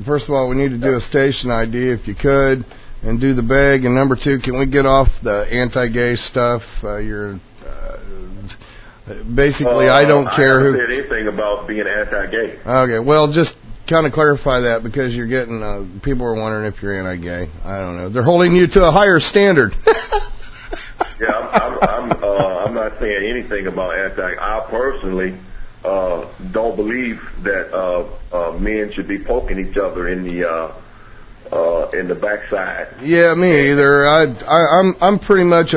first of all, we need to do a station ID if you could, and do the bag. And number two, can we get off the anti-gay stuff? Basically, I don't care who. I haven't said anything about being anti-gay. Okay, well, just kind of clarify that, because you're getting people are wondering if you're anti-gay. I don't know. They're holding you to a higher standard. Yeah, I'm not saying anything about anti. I personally don't believe that men should be poking each other in the backside. Yeah, me either. I'm pretty much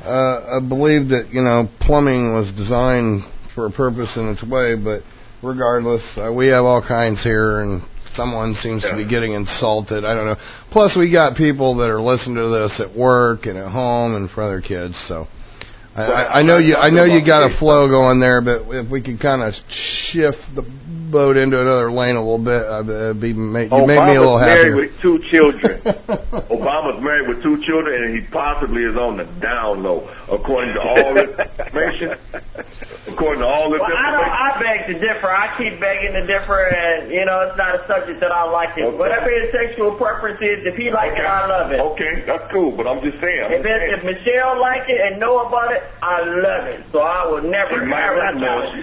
I believe that, plumbing was designed for a purpose in its way, but regardless, we have all kinds here, and someone seems to be getting insulted. I don't know. Plus, we got people that are listening to this at work and at home and for other kids, so I know you got a flow going there, but if we could kind of shift the boat into another lane a little bit, you made me a little happier. Obama's married with 2 children. Obama's married with 2 children, and he possibly is on the down low, according to all this information. I beg to differ. I keep begging to differ, and it's not a subject that I like. It. Okay. Whatever his sexual preference is, if he likes it, I love it. Okay, that's cool, but I'm just saying. If Michelle like it and know about it, I love it. So I will never.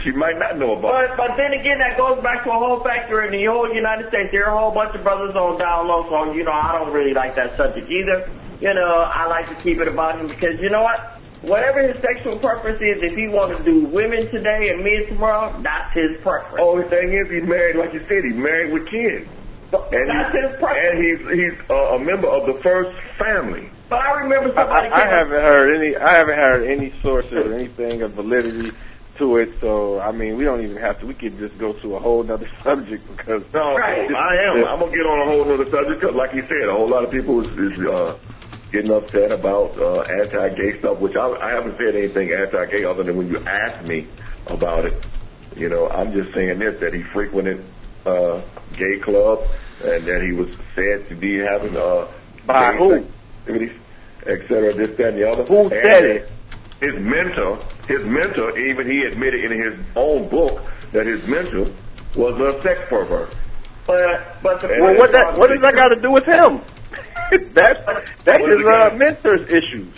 She might not know about it. But then again, that goes back to a whole factor in the whole United States. There are a whole bunch of brothers on down low, so I don't really like that subject either. I like to keep it about him, because you know what? Whatever his sexual preference is, if he wants to do women today and men tomorrow, that's his preference. Oh, the thing is, he's married, like you said, he's married with kids. And that's his preference. And he's a member of the first family. But I remember somebody. I haven't heard any sources or anything of validity to it. So we don't even have to. We could just go to a whole other subject, because right. I'm gonna get on a whole other subject, because, like you said, a whole lot of people is getting upset about anti-gay stuff, which I haven't said anything anti-gay other than when you asked me about it. I'm just saying this, that he frequented gay clubs, and that he was said to be having by who? Et cetera, this, that, and the other. Who said it? His mentor, even he admitted in his own book that his mentor was a sex pervert. But what does that got to do with him? That's his mentor's issues.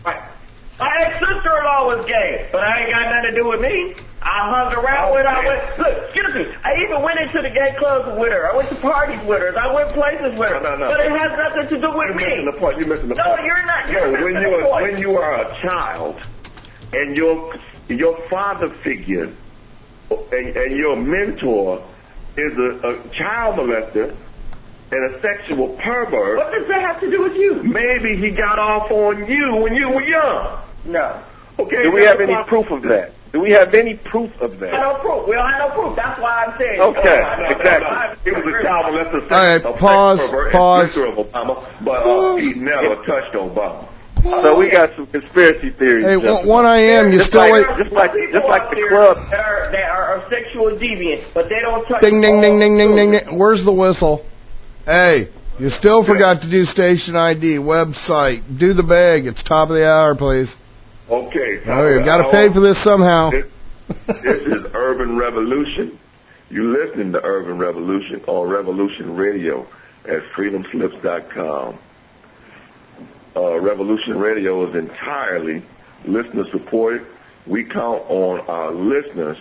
Right. My ex-sister-in-law was gay, but I ain't got nothing to do with me. I hung around with her. I even went into the gay clubs with her. I went to parties with her. I went places with her. No. But it has nothing to do with me. You're missing the point. No, you're not. When you are a child, and your father figure and your mentor is a child molester and a sexual pervert. What does that have to do with you? Maybe he got off on you when you were young. No. Okay. Do we have any proof of that? Do we have any proof of that? No proof. We don't have no proof. That's why I'm saying. Okay, He exactly. was a child molester, All right, pause. of Obama, but he never touched Obama. So we got some conspiracy theories. Hey, One Iam, you still wait. Just like the club. That are sexual deviants, but they don't touch. Ding, ding, ding, ding, ding, ding, ding. Where's the whistle? Hey, you still forgot to do station ID, website. Do the bag. It's top of the hour, please. Okay. Oh, you've got to pay for this somehow. This is Urban Revolution. You're listening to Urban Revolution on Revolution Radio at freedomslips.com. Revolution Radio is entirely listener supported. We count on our listeners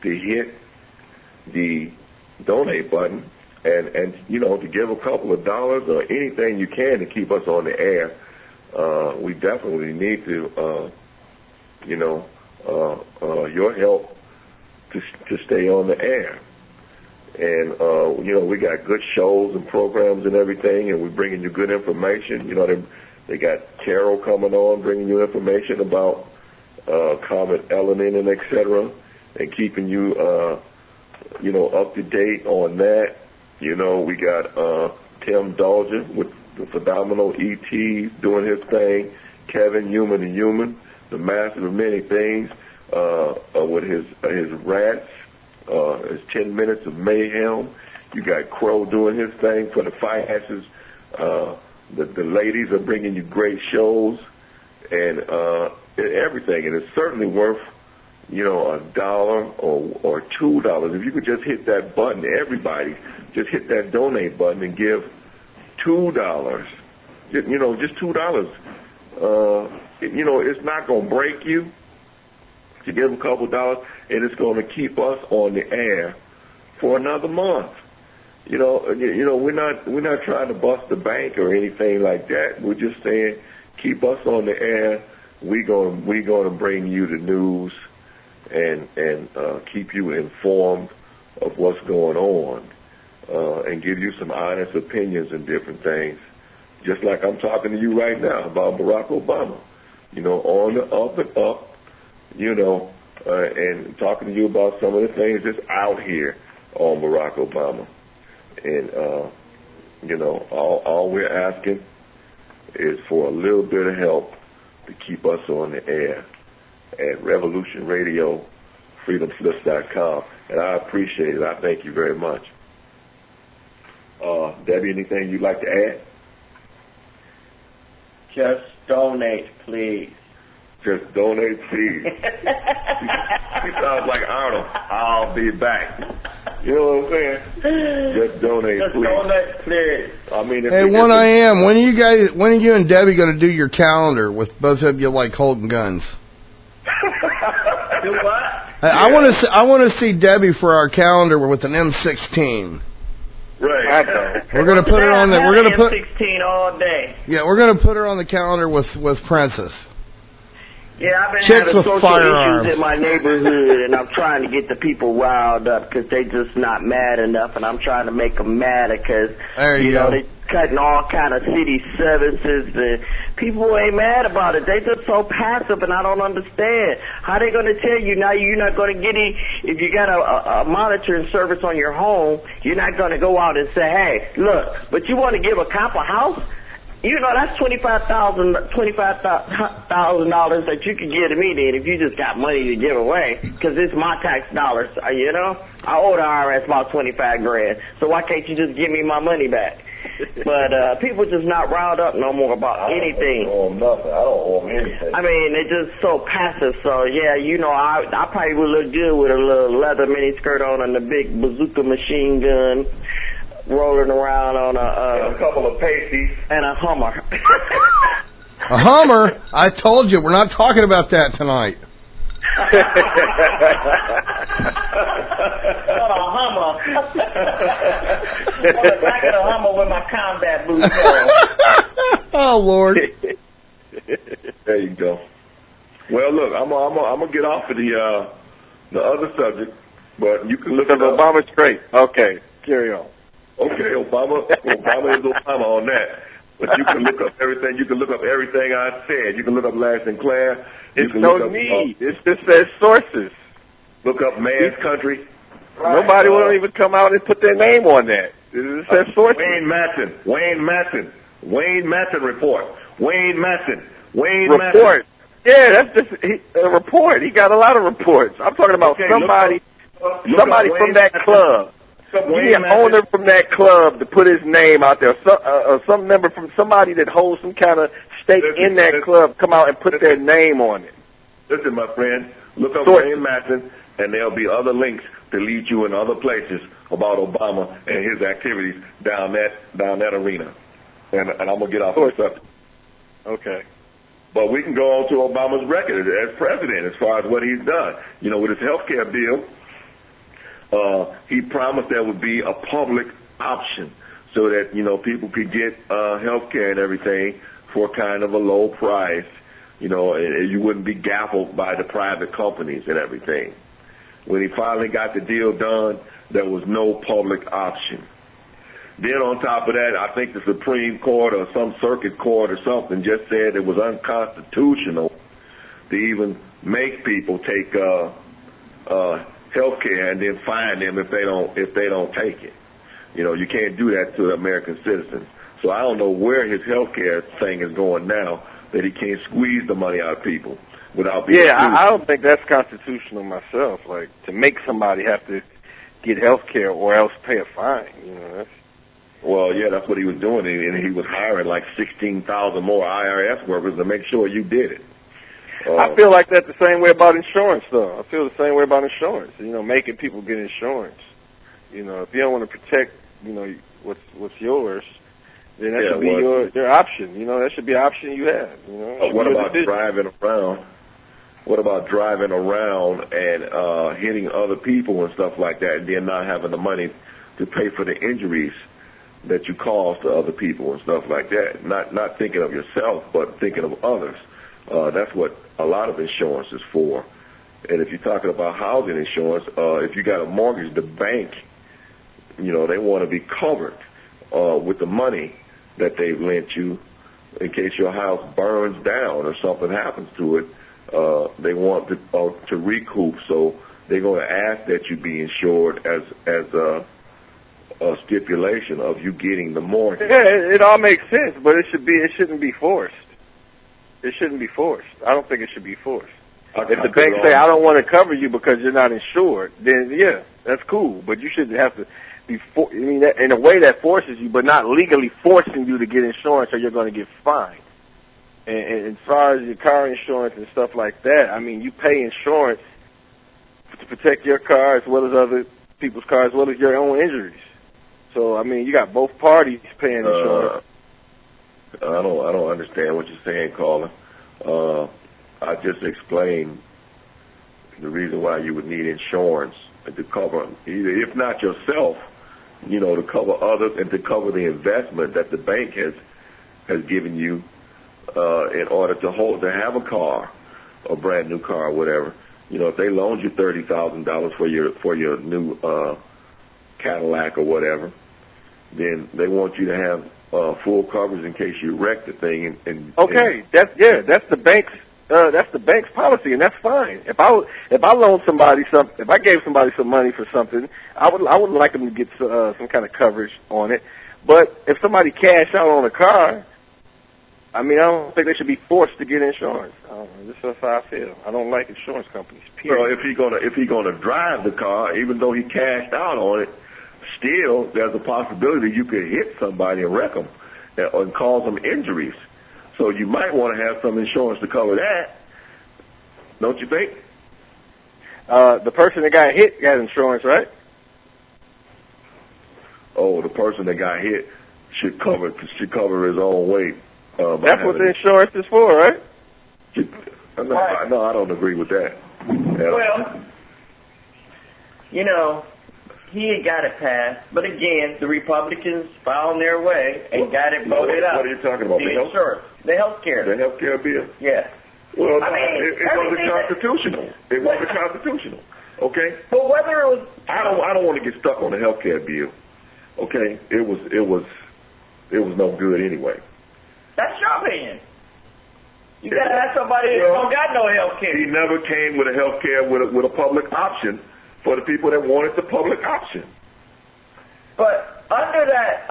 to hit the donate button and to give a couple of dollars or anything you can to keep us on the air. We definitely need to, your help to stay on the air. And, we got good shows and programs and everything, and we're bringing you good information. They got Carol coming on, bringing you information about Comet Elenin and et cetera, and keeping you, up to date on that. We got Tim Dolger with the phenomenal E.T. doing his thing, Kevin Human and Human, the master of many things, with his rants, his 10 minutes of mayhem. You got Crow doing his thing for the finances. The ladies are bringing you great shows and everything, and it's certainly worth $1 or $2. If you could just hit that button, everybody, just hit that donate button and give $2. Just $2. It's not going to break you to give a couple dollars, and it's going to keep us on the air for another month. We're not trying to bust the bank or anything like that. We're just saying keep us on the air. We're going to bring you the news and keep you informed of what's going on and give you some honest opinions and different things. Just like I'm talking to you right now about Barack Obama, on the up and up, and talking to you about some of the things that's out here on Barack Obama. And, all we're asking is for a little bit of help to keep us on the air at Revolution Radio, freedomslips.com. And I appreciate it. I thank you very much. Debbie, anything you'd like to add? Just donate, please. Just donate, please. He sounds like Arnold. I'll be back. You know what I'm saying? Just donate, Just please. donate, please. I mean, Hey, One Iam, when are you and Debbie going to do your calendar with both of you like holding guns? Do what? I want to see Debbie for our calendar with an M16. Right. We're going to put her on there. We're going to put M16 all day. Yeah, we're going to put her on the calendar with Princess. Yeah, I've been Chicks having with social firearms. issues in my neighborhood, and I'm trying to get the people riled up because they just not mad enough, and I'm trying to make them mad because, you go. they cutting all kind of city services, and people ain't mad about it. They just so passive, and I don't understand. How they going to tell you now you're not going to get any, if you got a monitoring service on your home, you're not going to go out and say, hey, look, but you want to give a cop a house? That's $25,000 that you can give to me then if you just got money to give away, because it's my tax dollars. I owe the IRS about $25,000, so why can't you just give me my money back? But people just not riled up no more about anything. I don't owe them nothing. I don't owe them anything. I mean, they're just so passive. So yeah, I probably would look good with a little leather mini skirt on and a big bazooka machine gun, rolling around on a couple of pasties and a Hummer. A Hummer? I told you, we're not talking about that tonight. Not a Hummer. On the back of the Hummer with my combat boots on. Oh Lord. There you go. Well, look, I'm gonna get off of the other subject, but you can look at Obama's great. Okay, carry on. Okay, Obama is Obama on that. But you can look up everything. You can look up everything I said. You can look up Larry Sinclair. It's no need. It just says sources. Look up Man's Country. Right. Nobody will even come out and put their name on that. It says sources. Wayne Matson report. Wayne Matson. Report. Yeah, that's just a report. He got a lot of reports. I'm talking about somebody from that club. You need an owner from that club to put his name out there. Some member from somebody that holds some kind of stake in that club come out and put their name on it. Listen, my friend, look up Wayne Matson, and there'll be other links to lead you in other places about Obama and his activities down that arena. And I'm gonna get off the subject. Okay. But we can go on to Obama's record as president as far as what he's done. With his health care bill. He promised there would be a public option so that, people could get health care and everything for kind of a low price, and you wouldn't be gaffled by the private companies and everything. When he finally got the deal done, there was no public option. Then on top of that, I think the Supreme Court or some circuit court or something just said it was unconstitutional to even make people take health care and then fine them if they don't take it. You can't do that to American citizens. So I don't know where his health care thing is going now that he can't squeeze the money out of people without being I don't think that's constitutional myself. Like, to make somebody have to get health care or else pay a fine. Well, yeah, that's what he was doing, and he was hiring like 16,000 more IRS workers to make sure you did it. I feel like that's the same way about insurance, though. I feel the same way about insurance. You know, making people get insurance. You know, if you don't want to protect, you know, what's yours, then that should be your option. You know, that should be an option you have. You know. What about driving around? What about driving around and hitting other people and stuff like that, and then not having the money to pay for the injuries that you cause to other people and stuff like that? Not thinking of yourself, but thinking of others. That's what a lot of insurance is for. And if you're talking about housing insurance, if you got a mortgage, the bank, you know, they want to be covered with the money that they've lent you in case your house burns down or something happens to it. They want to recoup, so they're going to ask that you be insured as a stipulation of you getting the mortgage. Yeah, it all makes sense, but it shouldn't be forced. It shouldn't be forced. I don't think it should be forced. If the bank say, I don't want to cover you because you're not insured, then yeah, that's cool. But you shouldn't have to be, I mean, that, in a way that forces you, but not legally forcing you to get insurance or you're going to get fined. And as far as your car insurance and stuff like that, I mean, you pay insurance to protect your car as well as other people's cars, as well as your own injuries. So, I mean, you got both parties paying insurance. I don't understand what you're saying, caller. I just explained the reason why you would need insurance to cover, if not yourself, you know, to cover others and to cover the investment that the bank has given you in order to have a car, a brand new car or whatever. You know, if they loaned you $30,000 for your new Cadillac or whatever, then they want you to have full coverage in case you wreck the thing. That's the bank's policy, and that's fine. If I loan somebody something, if I gave somebody some money for something, I would like them to get some kind of coverage on it. But if somebody cash out on a car, I mean, I don't think they should be forced to get insurance. This is how I feel. I don't like insurance companies, period. Well, if he's gonna drive the car, even though he cashed out on it, still there's a possibility you could hit somebody and wreck them and cause them injuries. So you might want to have some insurance to cover that, don't you think? The person that got hit got insurance, right? Oh, the person that got hit should cover his own weight. That's what the insurance is for, right? No, I don't agree with that. Well, you know, he had got it passed, but again, the Republicans found their way and got it voted out. What are you talking about? The insurance, the health care. The health care bill? Yes. Well, it wasn't constitutional. It wasn't constitutional. Okay? But whether it was... I don't want to get stuck on the health care bill. Okay? It was no good anyway. That's your opinion. You got to have somebody who don't got no health care. He never came with a health care with a public option for the people that wanted the public option. But under that,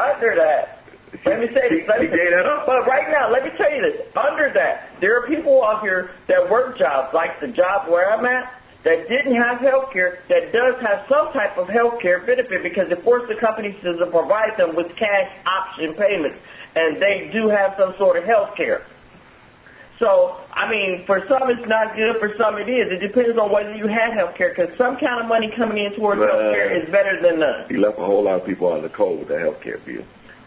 let me say this. He gave that up. But right now, let me tell you this. Under that, there are people out here that work jobs, like the job where I'm at, that didn't have health care, that does have some type of health care benefit because it forced the companies to provide them with cash option payments. And they do have some sort of health care. So, I mean, for some it's not good, for some it is. It depends on whether you had health care, because some kind of money coming in towards health care is better than none. He left a whole lot of people on the cold with the health care bill.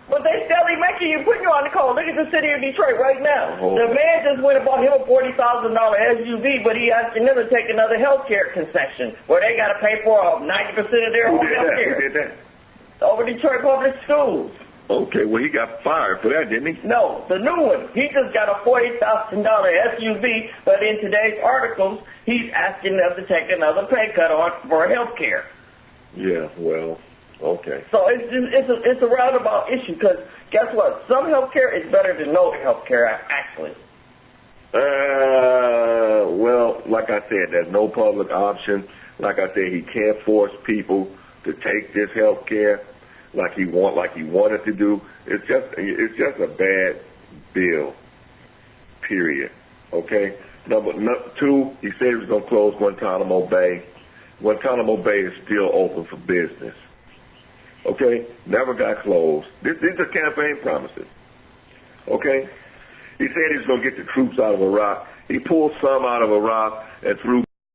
But they still making you, putting you on the cold. Look at the city of Detroit right now. The man just went and bought him a $40,000 SUV, but he asking them to take another health care concession where they got to pay for 90% of their own health care. Who did that? Over Detroit Public Schools. Okay, well, he got fired for that, didn't he? No, the new one. He just got a $40,000 SUV, but in today's articles, he's asking them to take another pay cut on for health care. Yeah, well, okay. So it's a roundabout issue, because guess what? Some health care is better than no health care, actually. Well, like I said, there's no public option. Like I said, he can't force people to take this health care like he wanted to do. It's just a bad bill, period. Okay? Number two, he said he was going to close Guantanamo Bay. Guantanamo Bay is still open for business. Okay? Never got closed. These are campaign promises. Okay? He said he was going to get the troops out of Iraq. He pulled some out of a rock and threw